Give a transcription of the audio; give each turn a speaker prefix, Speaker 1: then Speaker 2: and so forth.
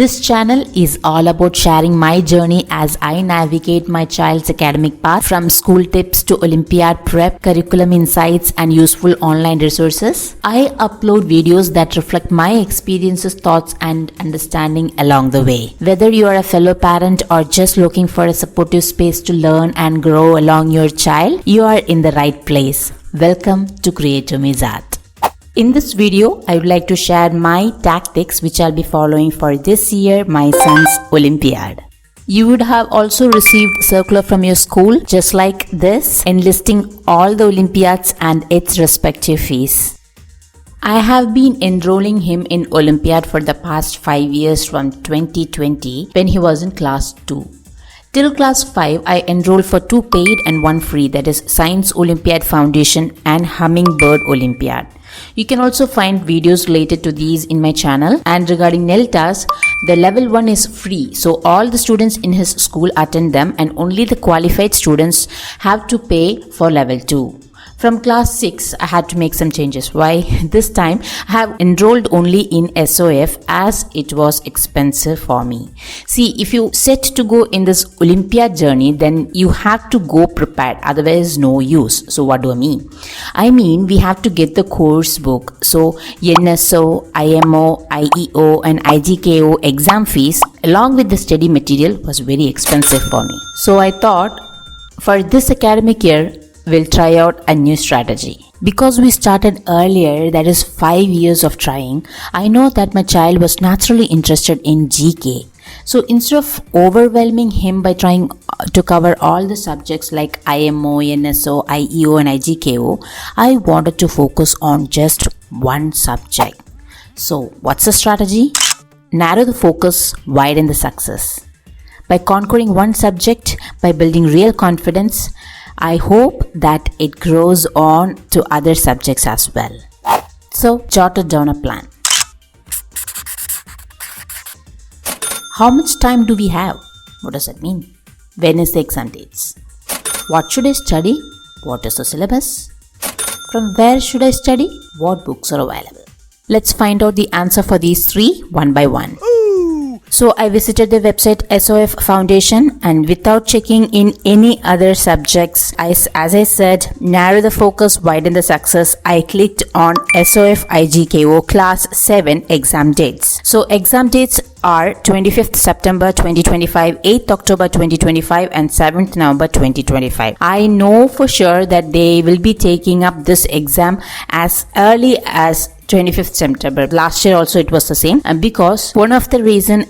Speaker 1: This channel is all about sharing my journey as I navigate my child's academic path from school tips to Olympiad prep, curriculum insights and useful online resources. I upload videos that reflect my experiences, thoughts and understanding along the way. Whether you are a fellow parent or just looking for a supportive space to learn and grow along your child, you are in the right place. Welcome to Creative Mizat. In this video, I would like to share my tactics which I'll be following for this year, my son's Olympiad. You would have also received circular from your school just like this, enlisting all the Olympiads and its respective fees. I have been enrolling him in Olympiad for the past 5 years from 2020 when he was in class 2. Till class 5, I enrolled for 2 paid and 1 free, that is Science Olympiad Foundation and Hummingbird Olympiad. You can also find videos related to these in my channel. And regarding NELTAs, the level 1 is free, so all the students in his school attend them and only the qualified students have to pay for level 2. From class 6, I had to make some changes. Why? This time, I have enrolled only in SOF as it was expensive for me. See, if you set to go in this Olympiad journey, then you have to go prepared. Otherwise, no use. So, what do I mean? I mean, we have to get the course book. So, NSO, IMO, IEO and IGKO exam fees along with the study material was very expensive for me. So, I thought for this academic year, we'll try out a new strategy. Because we started earlier, that is 5 years of trying, I know that my child was naturally interested in GK. So instead of overwhelming him by trying to cover all the subjects like IMO, NSO, IEO and IGKO, I wanted to focus on just one subject. So what's the strategy? Narrow the focus, widen the success. By conquering one subject, by building real confidence, I hope that it grows on to other subjects as well. So, jotted down a plan. How much time do we have? What does that mean? When is the exam dates? What should I study? What is the syllabus? From where should I study? What books are available? Let's find out the answer for these three one by one. So I visited the website SOF Foundation and without checking in any other subjects, as I said, narrow the focus, widen the success, I clicked on SOF IGKO Class 7 exam dates. So exam dates are 25th September 2025, 8th October 2025 and 7th November 2025. I know for sure that they will be taking up this exam as early as 25th September. Last year also it was the same, and because one of the reason